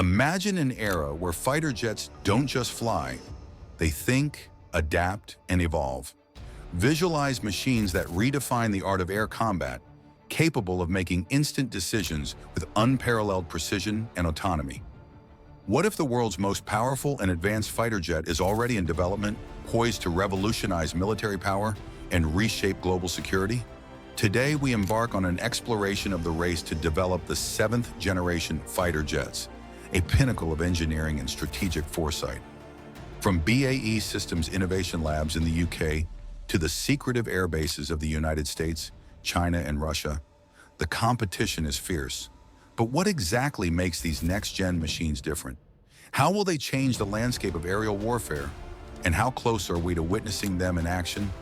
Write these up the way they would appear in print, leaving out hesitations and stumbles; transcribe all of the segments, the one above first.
Imagine an era where fighter jets don't just fly, they think, adapt, and evolve. Visualize machines that redefine the art of air combat, capable of making instant decisions with unparalleled precision and autonomy. What if the world's most powerful and advanced fighter jet is already in development, poised to revolutionize military power and reshape global security? Today, we embark on an exploration of the race to develop the seventh-generation fighter jets, a pinnacle of engineering and strategic foresight. From BAE Systems Innovation Labs in the UK to the secretive air bases of the United States, China, and Russia, the competition is fierce. But what exactly makes these next-gen machines different? How will they change the landscape of aerial warfare? And how close are we to witnessing them in action?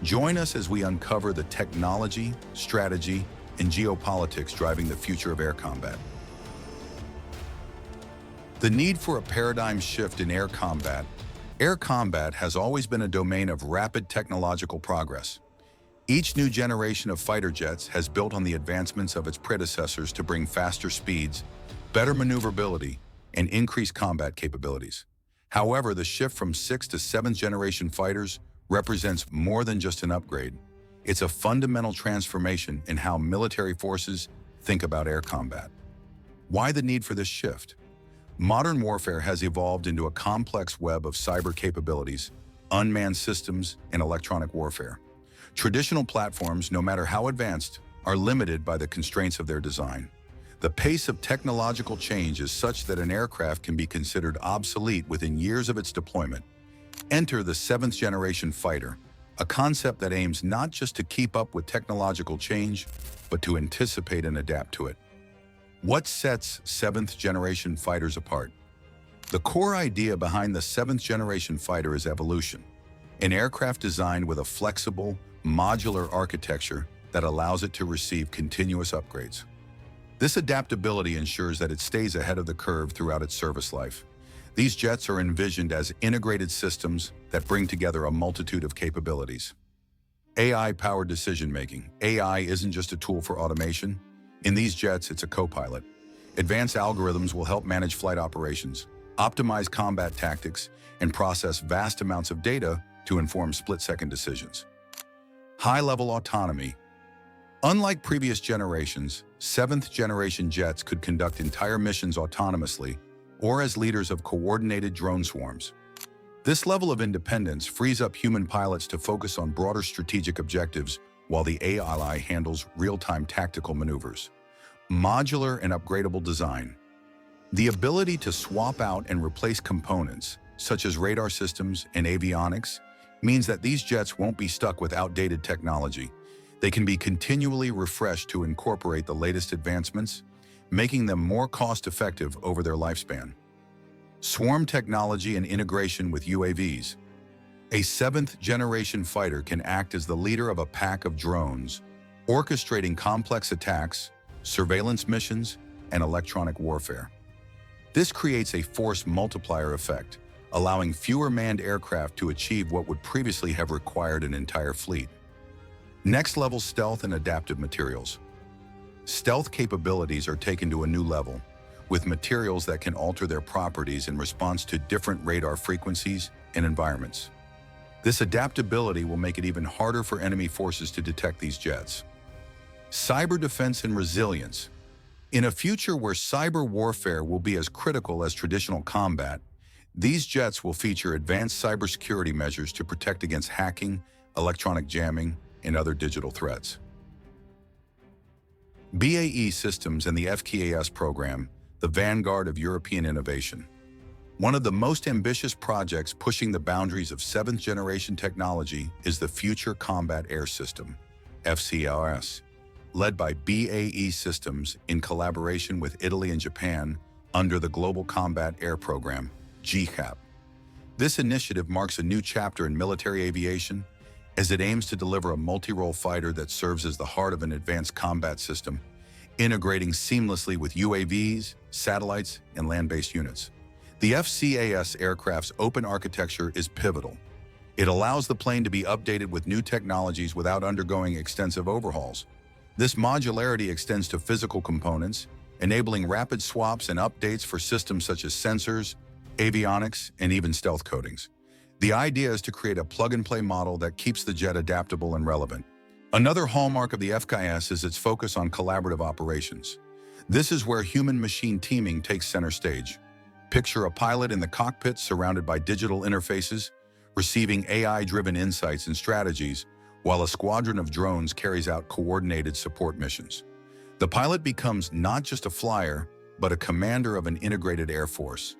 Join us as we uncover the technology, strategy, and geopolitics driving the future of air combat. The need for a paradigm shift in air combat. Air combat has always been a domain of rapid technological progress. Each new generation of fighter jets has built on the advancements of its predecessors to bring faster speeds, better maneuverability, and increased combat capabilities. However, the shift from 6th to 7th generation fighters represents more than just an upgrade. It's a fundamental transformation in how military forces think about air combat. Why the need for this shift? Modern warfare has evolved into a complex web of cyber capabilities, unmanned systems, and electronic warfare. Traditional platforms, no matter how advanced, are limited by the constraints of their design. The pace of technological change is such that an aircraft can be considered obsolete within years of its deployment. Enter the 7th generation fighter, a concept that aims not just to keep up with technological change, but to anticipate and adapt to it. What sets 7th generation fighters apart? The core idea behind the 7th generation fighter is evolution, an aircraft designed with a flexible, modular architecture that allows it to receive continuous upgrades. This adaptability ensures that it stays ahead of the curve throughout its service life. These jets are envisioned as integrated systems that bring together a multitude of capabilities. AI-powered decision-making. AI isn't just a tool for automation. In these jets, it's a co-pilot. Advanced algorithms will help manage flight operations, optimize combat tactics, and process vast amounts of data to inform split-second decisions. High-level autonomy. Unlike previous generations, 7th generation jets could conduct entire missions autonomously or as leaders of coordinated drone swarms. This level of independence frees up human pilots to focus on broader strategic objectives while the AI handles real-time tactical maneuvers. Modular and upgradable design. The ability to swap out and replace components, such as radar systems and avionics, means that these jets won't be stuck with outdated technology. They can be continually refreshed to incorporate the latest advancements, making them more cost-effective over their lifespan. Swarm technology and integration with UAVs. A 7th generation fighter can act as the leader of a pack of drones, orchestrating complex attacks, surveillance missions, and electronic warfare. This creates a force multiplier effect, allowing fewer manned aircraft to achieve what would previously have required an entire fleet. Next-level stealth and adaptive materials. Stealth capabilities are taken to a new level, with materials that can alter their properties in response to different radar frequencies and environments. This adaptability will make it even harder for enemy forces to detect these jets. Cyber defense and resilience. In a future where cyber warfare will be as critical as traditional combat, these jets will feature advanced cybersecurity measures to protect against hacking, electronic jamming, and other digital threats. BAE Systems and the FCAS program, the vanguard of European innovation. One of the most ambitious projects pushing the boundaries of 7th generation technology is the Future Combat Air System, FCAS, led by BAE Systems in collaboration with Italy and Japan under the Global Combat Air Program, GCAP. This initiative marks a new chapter in military aviation as it aims to deliver a multi-role fighter that serves as the heart of an advanced combat system, integrating seamlessly with UAVs, satellites, and land-based units. The FCAS aircraft's open architecture is pivotal. It allows the plane to be updated with new technologies without undergoing extensive overhauls. This modularity extends to physical components, enabling rapid swaps and updates for systems such as sensors, avionics, and even stealth coatings. The idea is to create a plug-and-play model that keeps the jet adaptable and relevant. Another hallmark of the FKS is its focus on collaborative operations. This is where human-machine teaming takes center stage. Picture a pilot in the cockpit surrounded by digital interfaces, receiving AI-driven insights and strategies, while a squadron of drones carries out coordinated support missions. The pilot becomes not just a flyer, but a commander of an integrated air force,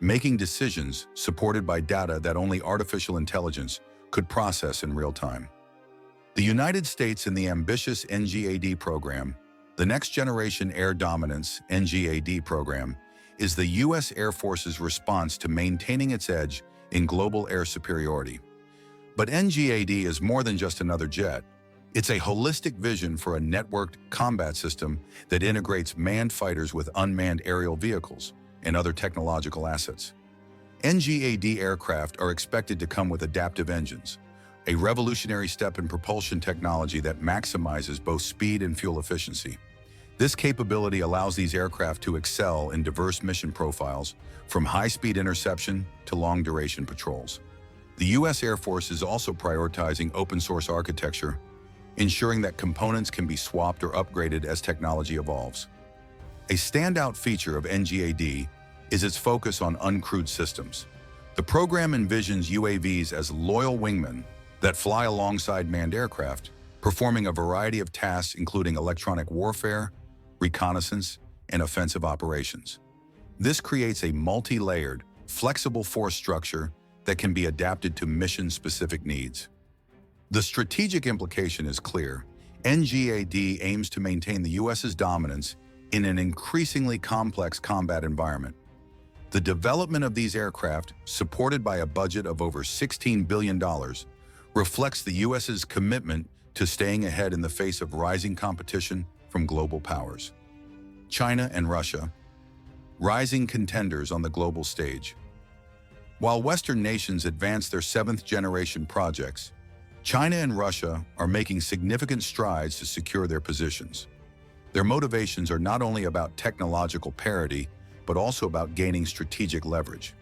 making decisions supported by data that only artificial intelligence could process in real time. The United States in the ambitious NGAD program, the Next Generation Air Dominance (NGAD) program, is the U.S. Air Force's response to maintaining its edge in global air superiority. But NGAD is more than just another jet. It's a holistic vision for a networked combat system that integrates manned fighters with unmanned aerial vehicles and other technological assets. NGAD aircraft are expected to come with adaptive engines, a revolutionary step in propulsion technology that maximizes both speed and fuel efficiency. This capability allows these aircraft to excel in diverse mission profiles, from high-speed interception to long-duration patrols. The U.S. Air Force is also prioritizing open-source architecture, ensuring that components can be swapped or upgraded as technology evolves. A standout feature of NGAD is its focus on uncrewed systems. The program envisions UAVs as loyal wingmen that fly alongside manned aircraft, performing a variety of tasks including electronic warfare, reconnaissance, and offensive operations. This creates a multi-layered, flexible force structure that can be adapted to mission-specific needs. The strategic implication is clear. NGAD aims to maintain the U.S.'s dominance in an increasingly complex combat environment. The development of these aircraft, supported by a budget of over $16 billion, reflects the U.S.'s commitment to staying ahead in the face of rising competition from global powers. China and Russia, rising contenders on the global stage. While Western nations advance their seventh-generation projects, China and Russia are making significant strides to secure their positions. Their motivations are not only about technological parity, but also about gaining strategic leverage.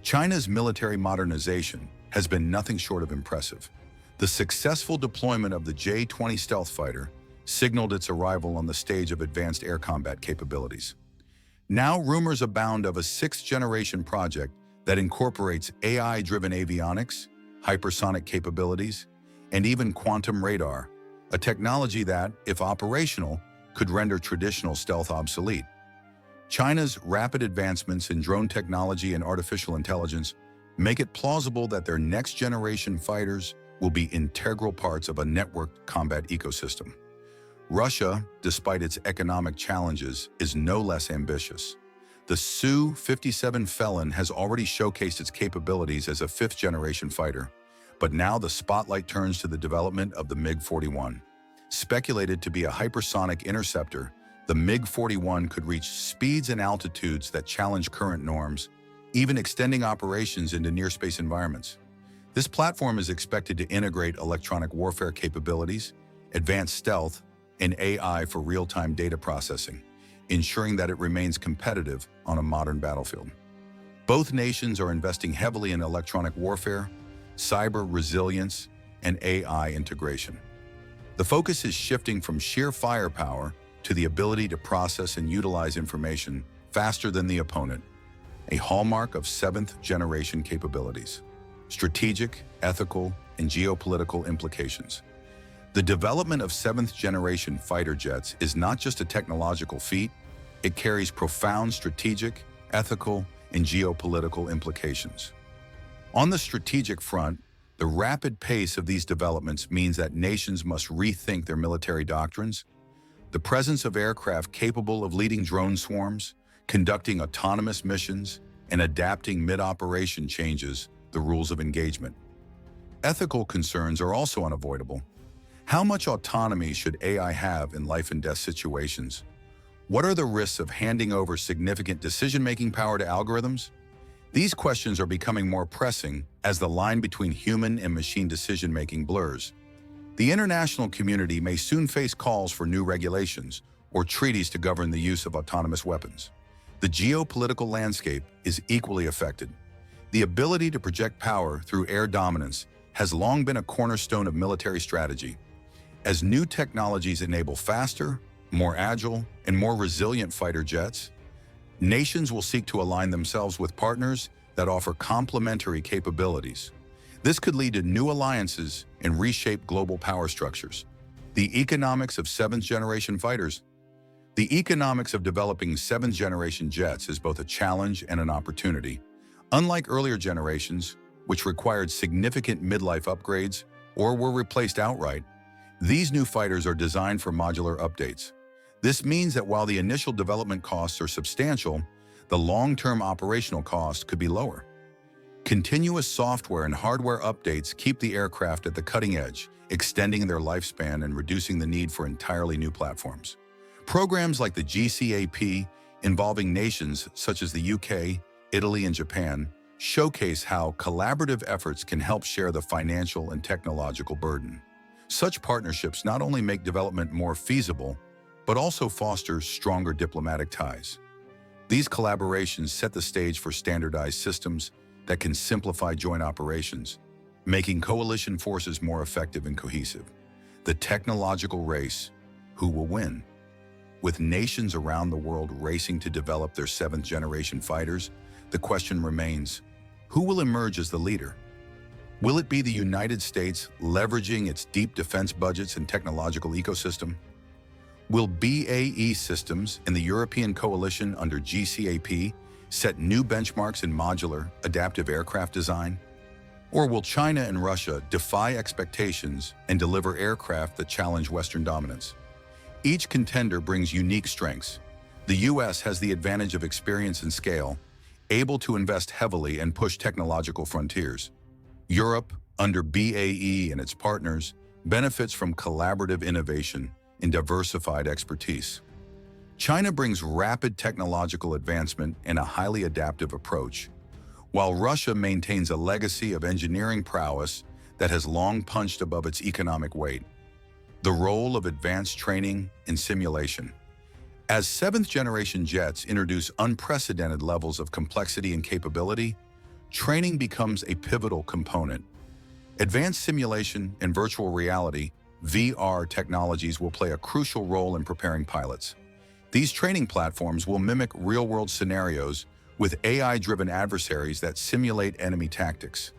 China's military modernization has been nothing short of impressive. The successful deployment of the J-20 stealth fighter signaled its arrival on the stage of advanced air combat capabilities. Now rumors abound of a sixth-generation project that incorporates AI-driven avionics, hypersonic capabilities, and even quantum radar, a technology that, if operational, could render traditional stealth obsolete. China's rapid advancements in drone technology and artificial intelligence make it plausible that their next-generation fighters will be integral parts of a networked combat ecosystem. Russia, despite its economic challenges, is no less ambitious. The Su-57 Felon has already showcased its capabilities as a fifth-generation fighter, but now the spotlight turns to the development of the MiG-41. Speculated to be a hypersonic interceptor, the MiG-41 could reach speeds and altitudes that challenge current norms, even extending operations into near-space environments. This platform is expected to integrate electronic warfare capabilities, advanced stealth, and AI for real-time data processing, ensuring that it remains competitive on a modern battlefield. Both nations are investing heavily in electronic warfare, cyber resilience, and AI integration. The focus is shifting from sheer firepower to the ability to process and utilize information faster than the opponent, a hallmark of seventh-generation capabilities. Strategic, ethical, and geopolitical implications. The development of seventh-generation fighter jets is not just a technological feat, it carries profound strategic, ethical, and geopolitical implications. On the strategic front, the rapid pace of these developments means that nations must rethink their military doctrines. The presence of aircraft capable of leading drone swarms, conducting autonomous missions, and adapting mid-operation changes the rules of engagement. Ethical concerns are also unavoidable. How much autonomy should AI have in life-and-death situations? What are the risks of handing over significant decision-making power to algorithms? These questions are becoming more pressing as the line between human and machine decision-making blurs. The international community may soon face calls for new regulations, or treaties to govern the use of autonomous weapons. The geopolitical landscape is equally affected. The ability to project power through air dominance has long been a cornerstone of military strategy. As new technologies enable faster, more agile, and more resilient fighter jets, nations will seek to align themselves with partners that offer complementary capabilities. This could lead to new alliances and reshape global power structures. The economics of seventh-generation fighters. The economics of developing seventh-generation jets is both a challenge and an opportunity. Unlike earlier generations, which required significant midlife upgrades or were replaced outright, these new fighters are designed for modular updates. This means that while the initial development costs are substantial, the long-term operational cost could be lower. Continuous software and hardware updates keep the aircraft at the cutting edge, extending their lifespan and reducing the need for entirely new platforms. Programs like the GCAP, involving nations such as the UK, Italy, and Japan, showcase how collaborative efforts can help share the financial and technological burden. Such partnerships not only make development more feasible, but also foster stronger diplomatic ties. These collaborations set the stage for standardized systems that can simplify joint operations, making coalition forces more effective and cohesive. The technological race: who will win? With nations around the world racing to develop their seventh-generation fighters, the question remains, who will emerge as the leader? Will it be the United States leveraging its deep defense budgets and technological ecosystem? Will BAE Systems and the European coalition under GCAP set new benchmarks in modular, adaptive aircraft design? Or will China and Russia defy expectations and deliver aircraft that challenge Western dominance? Each contender brings unique strengths. The US has the advantage of experience and scale, able to invest heavily and push technological frontiers. Europe, under BAE and its partners, benefits from collaborative innovation and diversified expertise. China brings rapid technological advancement and a highly adaptive approach, while Russia maintains a legacy of engineering prowess that has long punched above its economic weight. The role of advanced training and simulation. As seventh-generation jets introduce unprecedented levels of complexity and capability, training becomes a pivotal component. Advanced simulation and virtual reality (VR) technologies will play a crucial role in preparing pilots. These training platforms will mimic real-world scenarios with AI-driven adversaries that simulate enemy tactics,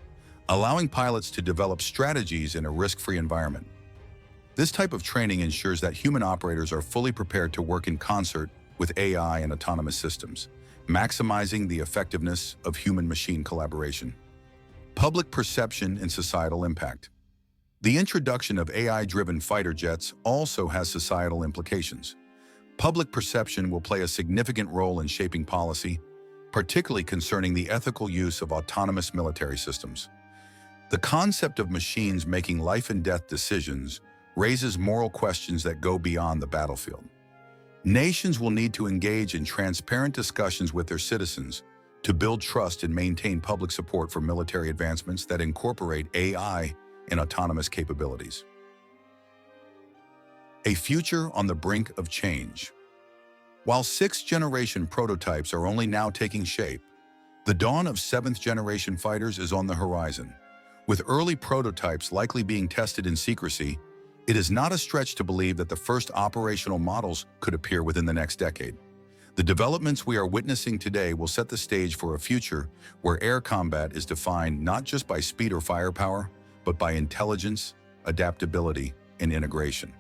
allowing pilots to develop strategies in a risk-free environment. This type of training ensures that human operators are fully prepared to work in concert with AI and autonomous systems, maximizing the effectiveness of human-machine collaboration. Public perception and societal impact. The introduction of AI-driven fighter jets also has societal implications. Public perception will play a significant role in shaping policy, particularly concerning the ethical use of autonomous military systems. The concept of machines making life and death decisions raises moral questions that go beyond the battlefield. Nations will need to engage in transparent discussions with their citizens to build trust and maintain public support for military advancements that incorporate AI and autonomous capabilities. A future on the brink of change. While sixth-generation prototypes are only now taking shape, the dawn of seventh-generation fighters is on the horizon. With early prototypes likely being tested in secrecy, it is not a stretch to believe that the first operational models could appear within the next decade. The developments we are witnessing today will set the stage for a future where air combat is defined not just by speed or firepower, but by intelligence, adaptability, and integration.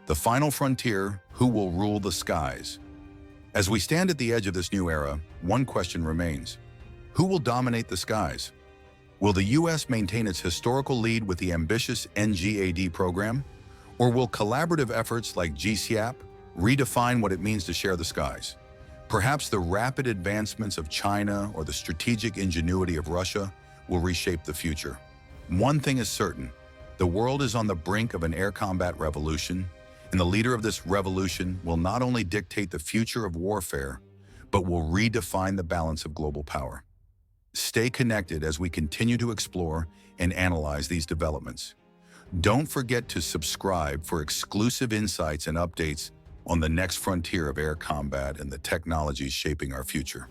The final frontier: who will rule the skies? As we stand at the edge of this new era, one question remains: who will dominate the skies? Will the U.S. maintain its historical lead with the ambitious NGAD program? Or will collaborative efforts like GCAP redefine what it means to share the skies? Perhaps the rapid advancements of China or the strategic ingenuity of Russia will reshape the future. One thing is certain: the world is on the brink of an air combat revolution, and the leader of this revolution will not only dictate the future of warfare, but will redefine the balance of global power. Stay connected as we continue to explore and analyze these developments. Don't forget to subscribe for exclusive insights and updates on the next frontier of air combat and the technologies shaping our future.